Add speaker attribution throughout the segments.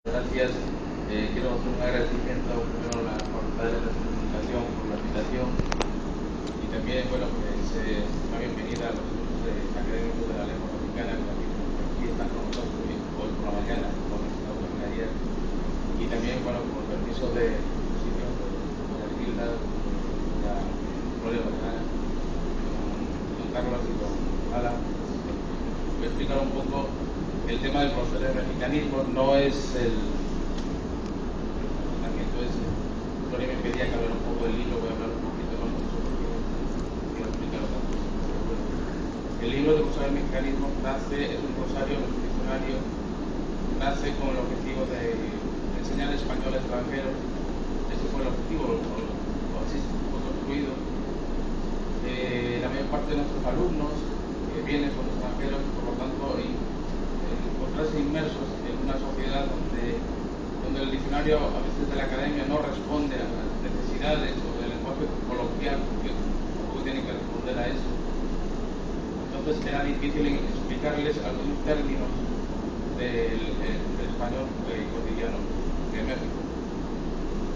Speaker 1: Gracias. Quiero hacer un agradecimiento primero a la Facultad de Comunicación por la invitación y también, bueno, pues una bienvenida a los estudiantes académicos de la lengua mexicana que aquí están con nosotros hoy por la mañana, con esta oportunidad. Y también, bueno, con el permiso de exposición de la Gilda, la Gloria Bernal, don Carlos y don Ala. Voy a explicar un poco el tema del proceso de mexicanismo. No es el Gloria me pedía que hablara un poco del libro, voy a hablar un poquito, no mucho porque quiero explicarlo tanto. El libro de Rosario del Mexicanismo es un rosario, un diccionario, nace con el objetivo de enseñar español a extranjeros. Ese fue el objetivo, o así fue construido. La mayor parte de nuestros alumnos vienen son extranjeros, por lo tanto, encontrarse inmersos en una sociedad donde el diccionario a veces de la academia no responde a las necesidades o del lenguaje coloquial, porque tampoco tiene que responder a eso. Entonces era difícil explicarles algunos términos del español cotidiano de México.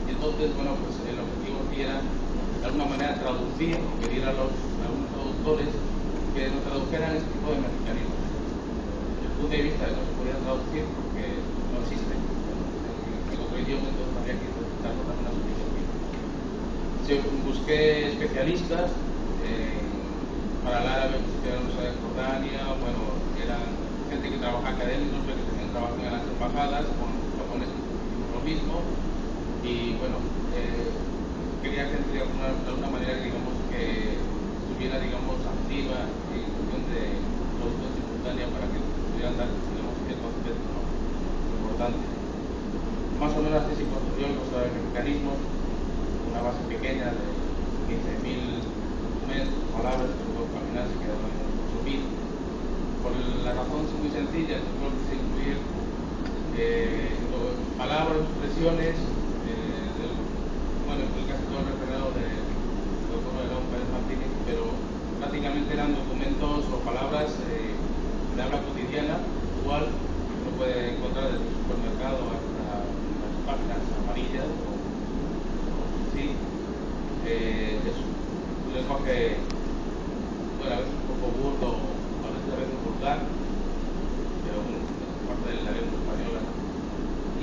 Speaker 1: Y entonces, bueno, pues el objetivo aquí era de alguna manera traducir, pedir a algunos traductores que nos tradujeran este tipo de mexicanismos. Desde el punto de vista de que no se podía traducir porque no existe otro idioma, entonces había que intentarlo también a su idioma. Busqué especialistas para el árabe, busqué a los de Jordania, bueno, eran gente que trabaja académicos, pero que también trabajan en las embajadas, con japoneses lo mismo, y bueno, quería gente de alguna manera, digamos, que estuviera, digamos, activa en función de producción simultánea para que pudieran dar, digamos, cierto aspecto, ¿no?, importante. Más o menos así se construyó el rosario del mexicanismo, una base pequeña de 15.000 documentos, palabras que luego al final se quedaron en un curso mil. Por la razón muy sencilla, yo creo que se incluir palabras, expresiones, bueno, en el caso todo refrenado del doctor León Pérez Martínez, pero prácticamente eran documentos o palabras de habla cotidiana, igual que uno puede encontrar desde el supermercado hasta las páginas amarillas o sí. Es un lenguaje, bueno, a veces un poco burdo, a veces vulgar, pero bueno, es parte de la lengua española, ¿no?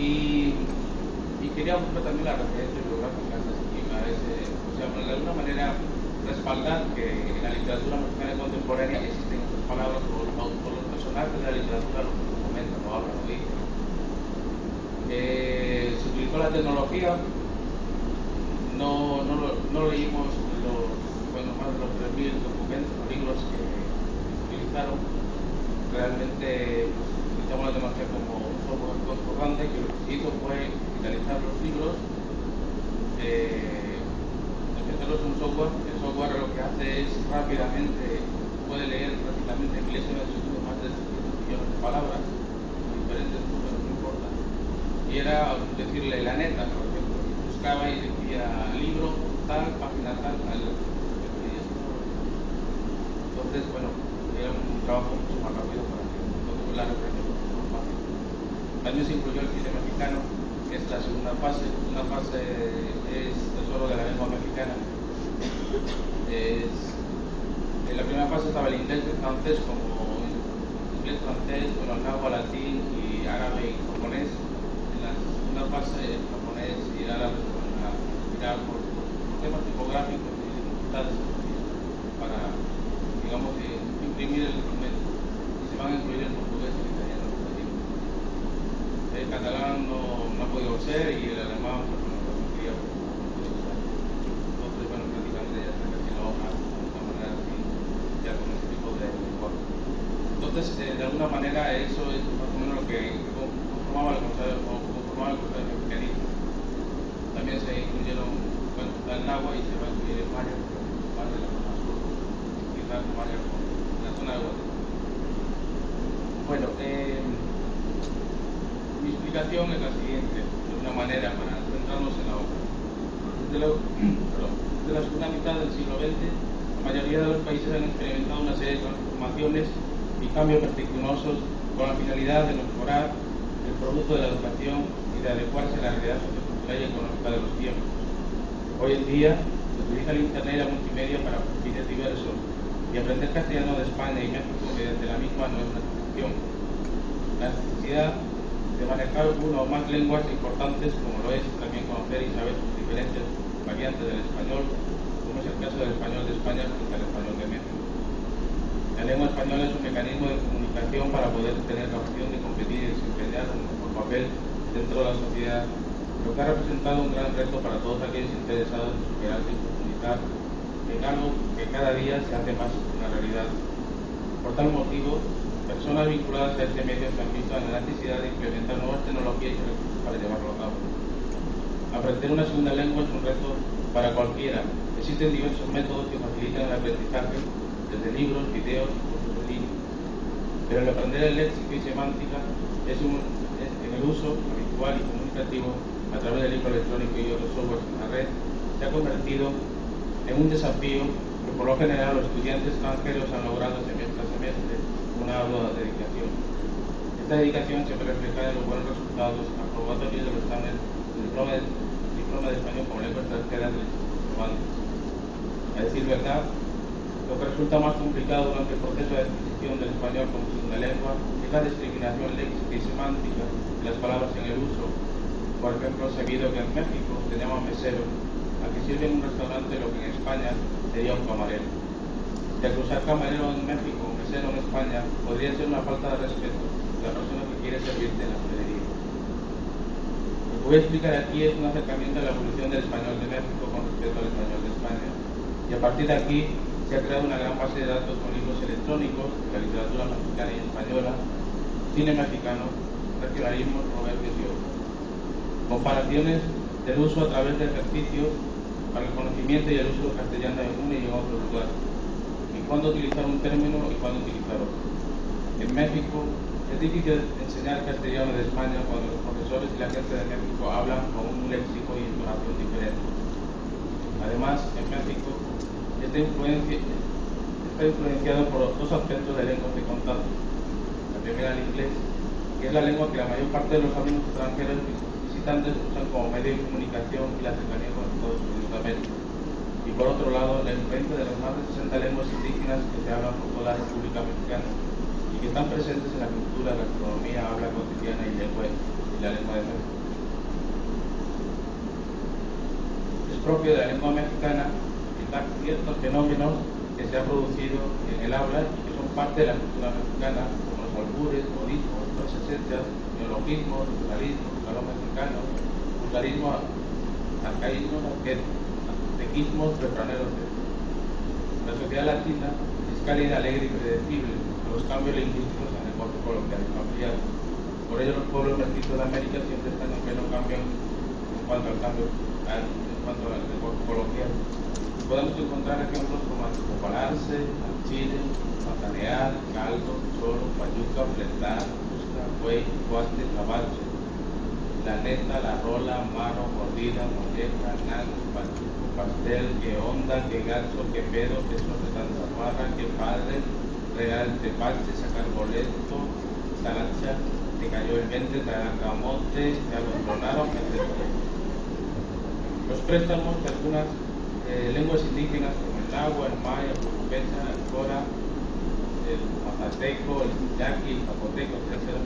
Speaker 1: Y quería buscar también las referencias biográficas a ese, o sea, de alguna manera respaldar que en la literatura mexicana contemporánea existen estas palabras o los personajes de la literatura lo comentan, lo hablan, lo dicen. Se utilizó la tecnología. No leímos más de los 3.000 documentos o libros que se utilizaron. Realmente utilizamos la tecnología como un software grande que lo que se hizo fue digitalizar los libros, meterlos en un software. El software lo que hace es rápidamente, puede leer prácticamente en milésimas de segundo más de 700 millones de palabras, diferentes números, no importa. Y era decirle la neta, por ejemplo, buscaba y decía libro tal, página tal, tal. Entonces, bueno, era un trabajo mucho más rápido para que entonces la referencia fue más fácil. También se incluyó el cine mexicano, que es la segunda fase. Una fase es Tesoro de la lengua mexicana. En la primera fase estaba el inglés y el francés, como inglés, francés, bueno, el náhuatl, latín y árabe y japonés. En la segunda fase el japonés y el árabe se van a mirar por temas tipográficos y dificultades para, digamos, imprimir el documento, y se van a incluir el portugués y el italiano. El catalán no ha podido ser, y el alemán, pues bueno, no quería, entonces, bueno, prácticamente ya está casi la hoja de una manera así, ya con este tipo de lenguaje. Entonces, de alguna manera eso es más o menos lo que conformaba el mexicanismo. También se incluyeron, bueno, el náhuatl, y se va a incluir el maya, más de la zona sur, quizás maya con la zona de Guatemala. Bueno, mi explicación es la siguiente, de una manera para centrarnos en la obra. Desde la segunda mitad del siglo XX, la mayoría de los países han experimentado una serie de transformaciones y cambios vertiginosos con la finalidad de mejorar el producto de la educación y de adecuarse a la realidad sociocultural y económica de los tiempos. Hoy en día se utiliza el Internet y la multimedia para fines diversos, y aprender castellano de España y México mediante la misma no es una excepción. La necesidad de manejar una o más lenguas importantes, como lo es también conocer y saber sus diferentes variantes del español, como es el caso del español de España frente al español de México. La lengua española es un mecanismo de comunicación para poder tener la opción de competir y desempeñar un mejor papel dentro de la sociedad, lo que ha representado un gran reto para todos aquellos interesados en superarse y profundizar en algo que cada día se hace más una realidad. Por tal motivo, personas vinculadas a este medio se han visto en la necesidad de implementar nuevas tecnologías y recursos para llevarlo a cabo. Aprender una segunda lengua es un reto para cualquiera. Existen diversos métodos que facilitan el aprendizaje, desde libros, videos y cursos en línea. Pero el aprender el léxico y semántica en el uso habitual y comunicativo a través del libro electrónico y otros softwares en la red se ha convertido en un desafío que por lo general los estudiantes extranjeros han logrado semestre a semestre con una ardua dedicación. Esta dedicación se ve reflejada en los buenos resultados aprobados de los exámenes del diploma de español como lengua extranjera del Instituto Cervantes. A decir verdad, lo que resulta más complicado durante el proceso de adquisición del español como segunda lengua es la discriminación léxica y semántica de las palabras en el uso. Por ejemplo, sabido que en México se llama mesero al que sirve en un restaurante lo que en España sería un camarero. Ya que usar camarero en México o mesero en España podría ser una falta de respeto a la persona que quiere servirte en la hostelería. Lo que voy a explicar aquí es un acercamiento a la evolución del español de México con respecto al español de España. Y a partir de aquí se ha creado una gran base de datos con libros electrónicos de la literatura mexicana y española, cine mexicano, regionalismos, proverbios y otros. Comparaciones del uso a través de ejercicios para el conocimiento y el uso del castellano en uno y en otro lugar, y cuándo utilizar un término y cuándo utilizar otro. En México es difícil enseñar castellano de España cuando los profesores y la gente de México hablan con un léxico y entonación diferente. Además, en México está influenciado por dos aspectos de lenguas de contacto. La primera, el inglés, que es la lengua que la mayor parte de los alumnos extranjeros visitantes usan como medio de comunicación y la cercanía con Estados Unidos de América. Y por otro lado, la influencia de las más de 60 lenguas indígenas que se hablan por toda la República Mexicana y que están presentes en la cultura, gastronomía, habla cotidiana y la lengua de México. Es propio de la lengua mexicana ciertos fenómenos que se han producido en el habla y que son parte de la cultura mexicana, como los albures, modismos, presencias, neologismos, regionalismos, calor mexicano, vulgarismo, arcaísmos, aztequismos, refraneros. La sociedad latina es cálida, alegre y predecible, los cambios lingüísticos en el lenguaje coloquial y familiar. Por ello, los pueblos mestizos de América siempre están en pleno cambio en cuanto al lenguaje coloquial. Podemos encontrar ejemplos como acopalarse, chile, matanear, caldo, choro, payuca, fletar, busca, güey, cuaste, cabalche, la neta, la rola, mano, mordida, molleja, nan, pachuco, pastel, que onda, que gacho, que pedo, que sobre tanta barra, que padre, real, tepache, sacar boleto, talacha, te cayó el 20, te dan camote, te abandonaron, etc. Los préstamos de algunas lenguas indígenas como el náhuatl, el maya, el purupecha, el cora, el mazateco, el yaqui, el zapoteco, etc.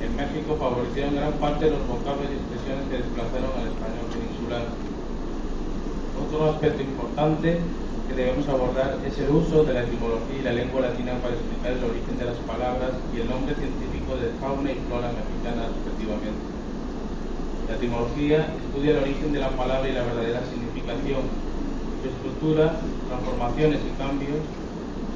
Speaker 1: En México favorecieron gran parte de los vocablos y expresiones que desplazaron al español peninsular. Otro aspecto importante que debemos abordar es el uso de la etimología y la lengua latina para explicar el origen de las palabras y el nombre científico de fauna y flora mexicana respectivamente. La etimología estudia el origen de la palabra y la verdadera significación, su estructura, transformaciones y cambios.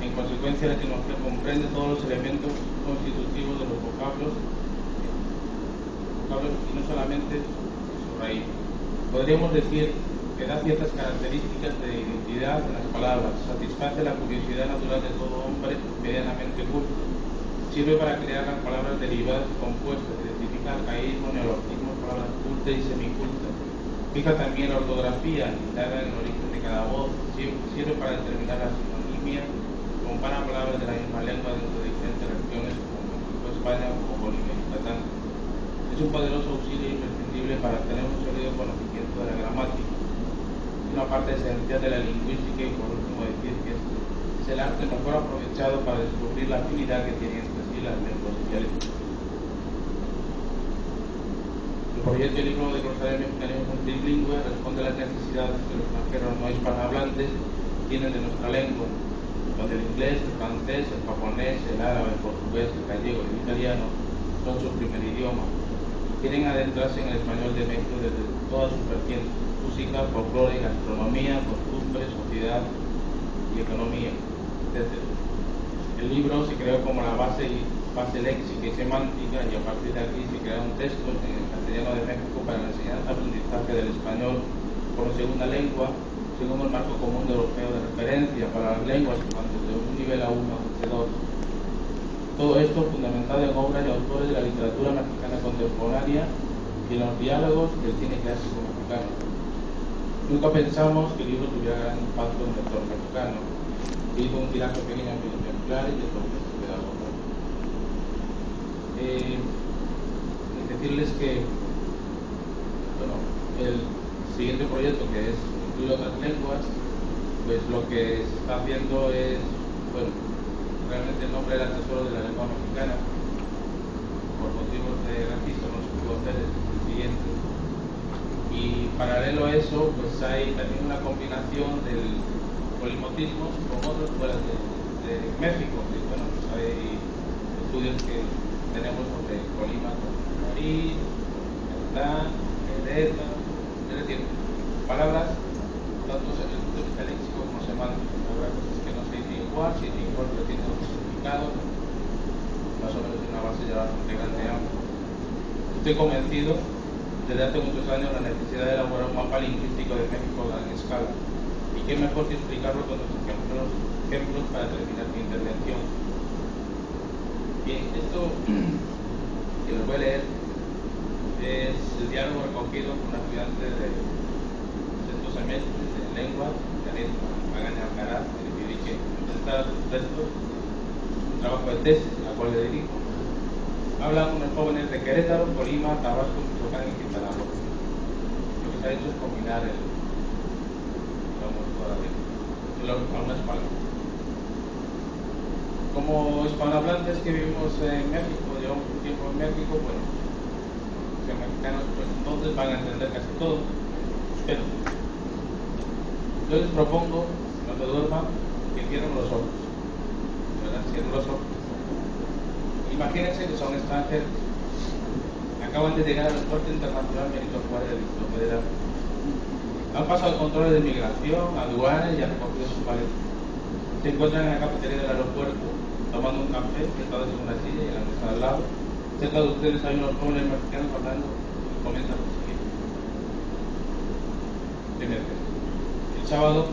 Speaker 1: En consecuencia, la etimología comprende todos los elementos constitutivos de los vocablos y no solamente su raíz. Podríamos decir que da ciertas características de identidad en las palabras, satisface la curiosidad natural de todo hombre medianamente culto, sirve para crear las palabras derivadas y compuestas, identifica arcaísmo, neologismo, palabras cultas y semicultas. Fija también la ortografía, indaga en el origen de cada voz, sirve para determinar la sinonimia, compara palabras de la misma lengua dentro de diferentes regiones como México, España o Bolivia y Yucatán. Es un poderoso auxilio imprescindible para tener un sólido conocimiento de la gramática. Es una parte esencial de la lingüística y, por último, decir que es el arte mejor aprovechado para descubrir la afinidad que tienen entre sí las lenguas y dialectos. El proyecto y libro de Glosario Mexicanismo Trilingüe responde a las necesidades que los extranjeros no hispanohablantes tienen de nuestra lengua, donde el inglés, el francés, el japonés, el árabe, el portugués, el gallego y el italiano son su primer idioma. Quieren adentrarse en el español de México desde todas sus vertientes: música, folclore, gastronomía, costumbres, sociedad y economía, etc. El libro se creó como la base léxica y semántica, y a partir de aquí se crearon textos en el castellano de México para la enseñanza-aprendizaje del español como segunda lengua, según el marco común europeo de referencia para las lenguas que van desde un nivel A1 a un C2. Todo esto fundamentado en obras y autores de la literatura mexicana contemporánea y en los diálogos del cine clásico mexicano. Nunca pensamos que el libro tuviera gran impacto en el lector mexicano. Se hizo un tiraje pequeño en ejemplares y el progreso queda poco. Decirles que el siguiente proyecto, que es incluir otras lenguas, pues lo que se está haciendo es, realmente el nombre del asesor de la lengua mexicana, por motivos de registro no se pudo hacer, es el siguiente. Y paralelo a eso, pues hay también una combinación del polimotismo con otras escuelas de México. Que, pues hay estudios que tenemos sobre Colima, Marí, Catán, Querétaro, es decir, palabras tanto en el punto de vista léxico como semántico. Habrá cosas que no se dicen igual, si dicen igual, pero tienen otro significado, más o menos de una base ya bastante grande ambos. Estoy convencido desde hace muchos años la necesidad de elaborar un mapa lingüístico de México a gran escala, y qué mejor que explicarlo con los ejemplos para terminar mi intervención. Bien, esto que les voy a leer es el diálogo recogido por una estudiante de sexto semestre de lengua, Janet Magaña Alcaraz, que le pedí que presentara sus textos, un trabajo de tesis, a la cual le dirijo. Habla con los jóvenes de Querétaro, Colima, Tabasco, Michoacán y Quintana Roo. Lo que se ha hecho es combinar algunas palabras. Como hispanohablantes que vivimos en México, llevamos un tiempo en México, bueno, los mexicanos pues entonces van a entender casi todo. Pero yo les propongo, no se duerman, que cierren los ojos. ¿Verdad? Cierren los ojos. Imagínense que son extranjeros. Acaban de llegar al aeropuerto internacional Benito Juárez de Distrito Federal. Han pasado controles de migración, aduanas y han recogido sus maletas. Se encuentran en la cafetería del aeropuerto tomando un café, sentados en una silla y en la mesa al lado. Cerca de ustedes hay unos jóvenes mexicanos hablando y comienzan a seguir. El sábado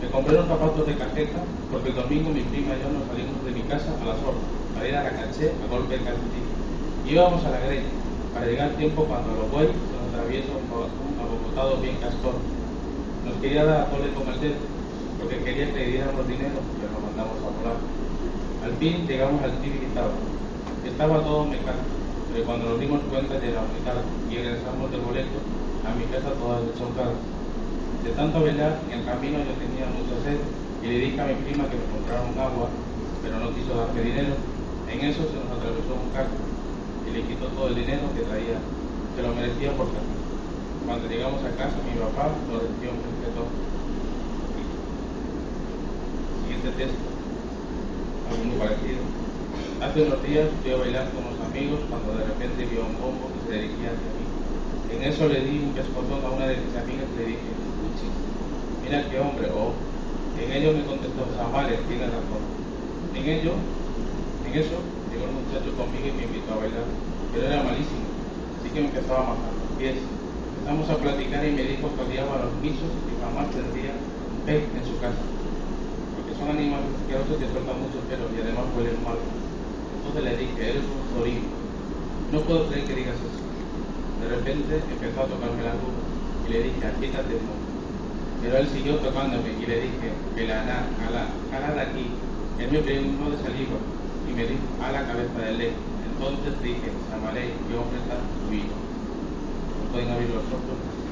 Speaker 1: me compré unos zapatos de cajeta porque el domingo mi prima y yo nos salimos de mi casa a las horas para ir a la caché a golpe de calcetín. Íbamos a la greña para llegar a tiempo cuando a los bueyes se nos atraviesa un abocotado bien castor. Nos quería dar a tole con el dedo porque quería que le diéramos dinero, pero lo mandamos a volar. Al fin llegamos al Tibidabo. Estaba todo mecánico, pero cuando nos dimos cuenta llegamos tarde y regresamos del boleto a mi casa todas deschocadas. De tanto velar, en el camino yo tenía mucha sed y le dije a mi prima que me comprara un agua, pero no quiso darme dinero. En eso se nos atravesó un carro y le quitó todo el dinero que traía. Se lo merecía por casa. Cuando llegamos a casa, mi papá nos recibió un respeto. Siguiente texto, algo muy parecido. Hace unos días fui a bailar con unos amigos cuando de repente vio un bombo que se dirigía hacia mí. En eso le di un pescozón a una de mis amigas y le dije: mira qué hombre, oh. En ello me contestó: vale, tienes razón. En eso, llegó el muchacho conmigo y me invitó a bailar, pero era malísimo, así que me empezaba a majar los pies. Empezamos a platicar y me dijo que odiaba a los bichos y jamás tendría un pez en su casa, porque son animales asquerosos que sueltan mucho pelo y además huelen mal. Entonces le dije: eres un zorrillo. No puedo creer que digas eso. De repente empezó a tocarme la nuca y le dije: quítate el mundo. Pero él siguió tocándome y le dije: ala de aquí. Él me preguntó de saliva y me dijo: a la cabeza de ley. Entonces dije, os amaré y hombre tan tu hijo. No pueden abrir los ojos.